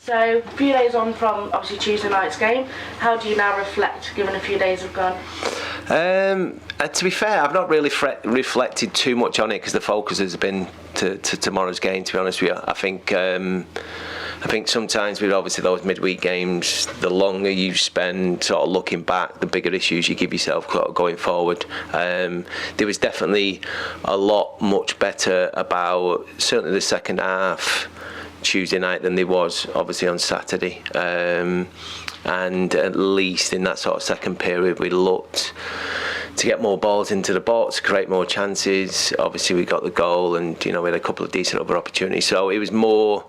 So, a few days on from obviously Tuesday night's game, how do you now reflect, given a few days have gone? To be fair, I've not really reflected too much on it because the focus has been to tomorrow's game, to be honest with you. I think sometimes with obviously those midweek games, the longer you spend sort of looking back, the bigger issues you give yourself going forward. There was definitely a lot much better about certainly the second half Tuesday night than there was obviously on Saturday, and at least in that sort of second period we looked to get more balls into the box, create more chances. Obviously we got the goal, and we had a couple of decent other opportunities, so it was more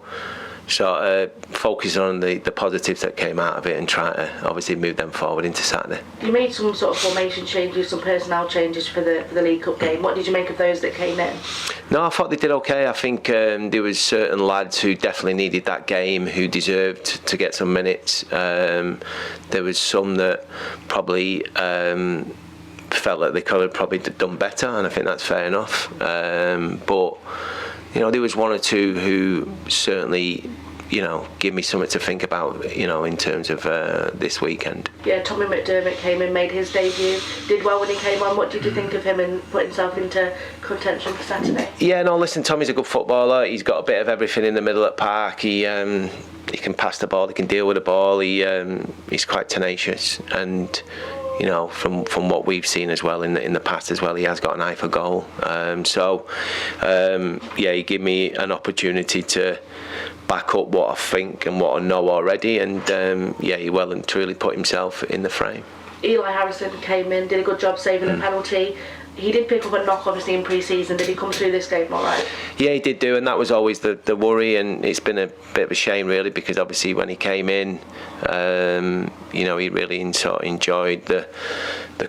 sort of focusing on the positives that came out of it and trying to obviously move them forward into Saturday. You made some sort of formation changes, some personnel changes for the League Cup game. What did you make of those that came in? No, I thought they did okay. I think there was certain lads who definitely needed that game, who deserved to get some minutes. There was some that probably felt like they could have probably done better, and I think that's fair enough. But there was one or two who certainly, give me something to think about, in terms of this weekend. Yeah, Tommy McDermott came in, made his debut, did well when he came on. What did you think of him and put himself into contention for Saturday? Yeah, no, listen, Tommy's a good footballer. He's got a bit of everything in the middle at park. He can pass the ball, he can deal with the ball. He's quite tenacious, and from what we've seen as well in the past as well, he has got an eye for goal. He gave me an opportunity to back up what I think and what I know already, and he well and truly put himself in the frame. Eli Harrison came in, did a good job saving a penalty. He did pick up a knock obviously in pre-season. Did he come through this game all right? Yeah, he did do, and that was always the worry, and it's been a bit of a shame really, because obviously when he came in, he really sort of enjoyed the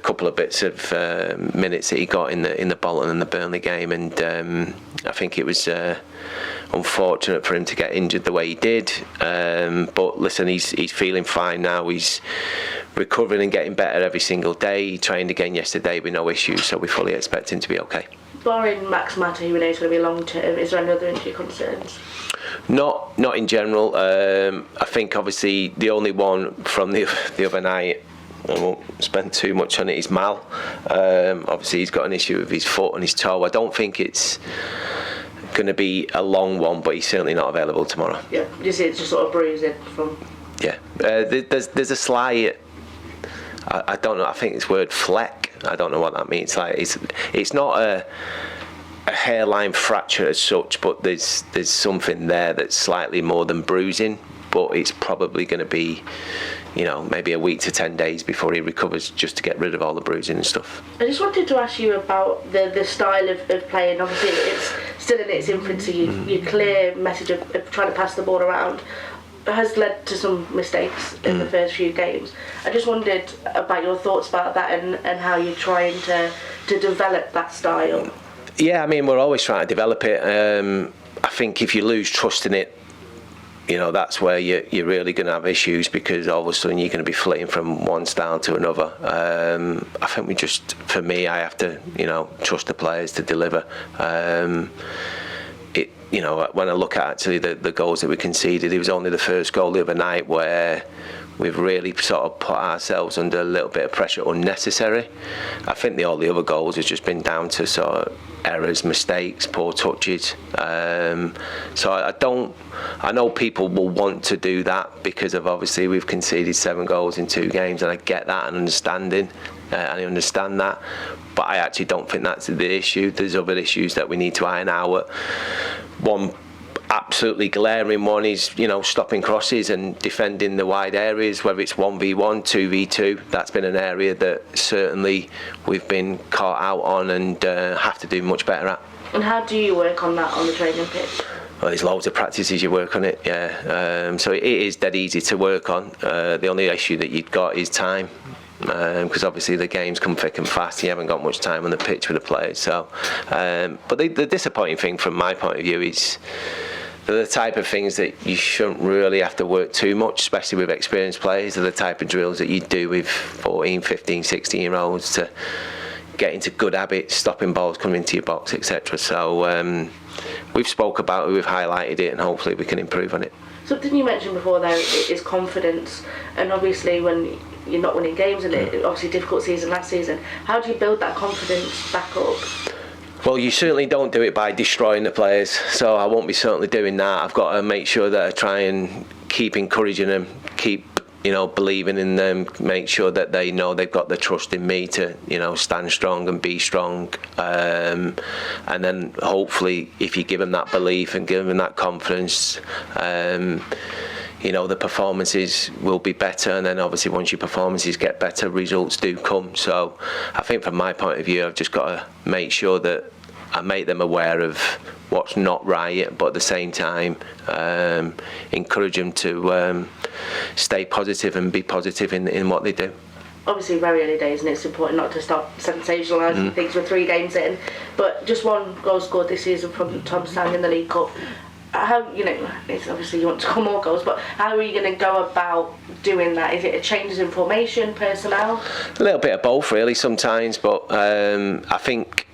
couple of bits of minutes that he got in the Bolton and the Burnley game, and I think it was unfortunate for him to get injured the way he did. But listen, he's feeling fine now. He's recovering and getting better every single day. He trained again yesterday with no issues, so we fully expect him to be okay. Barring Max Mata, who we know is going to be long term, is there any other injury concerns? Not in general. I think obviously the only one from the other night, I won't spend too much on it, is Mal. Obviously he's got an issue with his foot and his toe. I don't think it's going to be a long one, but he's certainly not available tomorrow. Yeah, it's just sort of bruising from. Yeah, there's a slight. I don't know. I think it's word fleck. I don't know what that means. Like it's not a hairline fracture as such, but there's something there that's slightly more than bruising. But it's probably going to be, maybe a week to 10 days before he recovers, just to get rid of all the bruising and stuff. I just wanted to ask you about the style of playing. Obviously, it's still in its infancy. Your clear message of trying to pass the ball around has led to some mistakes in the first few games. I just wondered about your thoughts about that and how you're trying to develop that style. Yeah, I mean, we're always trying to develop it. I think if you lose trust in it, that's where you're really going to have issues, because all of a sudden you're going to be flitting from one style to another. I think for me, I have to, trust the players to deliver. When I look at actually the goals that we conceded, it was only the first goal the other night where we've really sort of put ourselves under a little bit of pressure unnecessary. I think all the other goals has just been down to sort of errors, mistakes, poor touches. So I know people will want to do that because of obviously we've conceded 7 goals in 2 games, and I get that and I understand that. But I actually don't think that's the issue. There's other issues that we need to iron out. One absolutely glaring one is, stopping crosses and defending the wide areas, whether it's 1v1, 2v2. That's been an area that certainly we've been caught out on and have to do much better at. And how do you work on that on the training pitch? Well, there's loads of practices you work on it, yeah. So it is dead easy to work on. The only issue that you've got is time. Because obviously the games come thick and fast, you haven't got much time on the pitch with the players. So, but the disappointing thing from my point of view is they're the type of things that you shouldn't really have to work too much, especially with experienced players. They're the type of drills that you do with 14, 15, 16-year-olds to get into good habits, stopping balls coming into your box, etc. So we've spoke about it, we've highlighted it, and hopefully we can improve on it. Something you mentioned before there is confidence, and obviously when you're not winning games, and it obviously difficult season last season, how do you build that confidence back up? Well, you certainly don't do it by destroying the players, so I won't be certainly doing that. I've got to make sure that I try and keep encouraging them, keep believing in them, make sure that they know they've got the trust in me to stand strong and be strong, and then hopefully if you give them that belief and give them that confidence, the performances will be better, and then obviously once your performances get better, results do come. So I think from my point of view, I've just got to make sure that I make them aware of what's not right, but at the same time encourage them to stay positive and be positive in what they do. Obviously very early days, and it's important not to start sensationalising things with 3 games in, but just 1 goal scored this season from Tom Sang in the League Cup. How, it's obviously you want to score more goals, but how are you going to go about doing that? Is it a changes in formation, personnel? A little bit of both really sometimes, but I think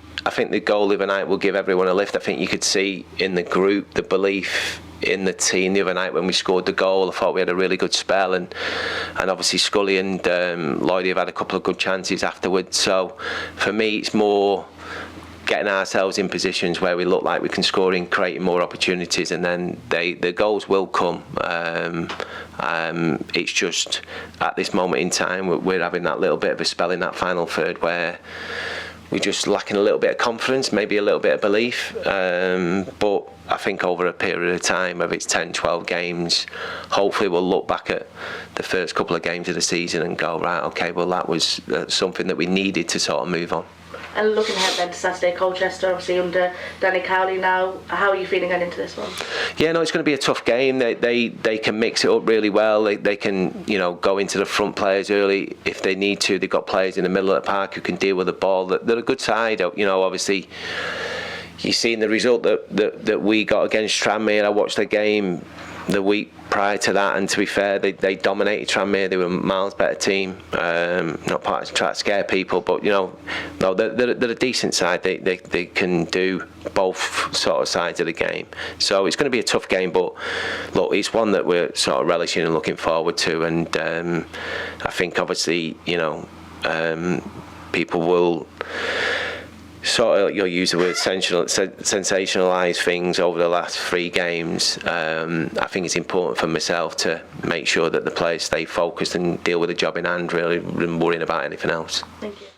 the goal the other night will give everyone a lift. I think you could see in the group the belief in the team the other night when we scored the goal. I thought we had a really good spell, and obviously Scully and Lloydie have had a couple of good chances afterwards. So for me, it's more getting ourselves in positions where we look like we can score in, creating more opportunities, and then the goals will come. It's just at this moment in time we're having that little bit of a spell in that final third where we're just lacking a little bit of confidence, maybe a little bit of belief, but I think over a period of time, whether it's 10, 12 games, hopefully we'll look back at the first couple of games of the season and go, right, okay, well that was something that we needed to sort of move on. And looking ahead then to Saturday, Colchester, obviously under Danny Cowley now, how are you feeling going into this one? Yeah, no, it's going to be a tough game. They can mix it up really well. They can go into the front players early if they need to. They've got players in the middle of the park who can deal with the ball. They're a good side. Obviously you've seen the result that we got against Tranmere. I watched the game the week prior to that, and to be fair, they dominated Tranmere. They were a miles better team. Not part to try to scare people, but no, they're a decent side. They can do both sort of sides of the game. So it's going to be a tough game, but look, it's one that we're sort of relishing and looking forward to. And I think obviously people will sort of, you'll use the word sensationalise things over the last 3 games. I think it's important for myself to make sure that the players stay focused and deal with the job in hand, really, than worrying about anything else. Thank you.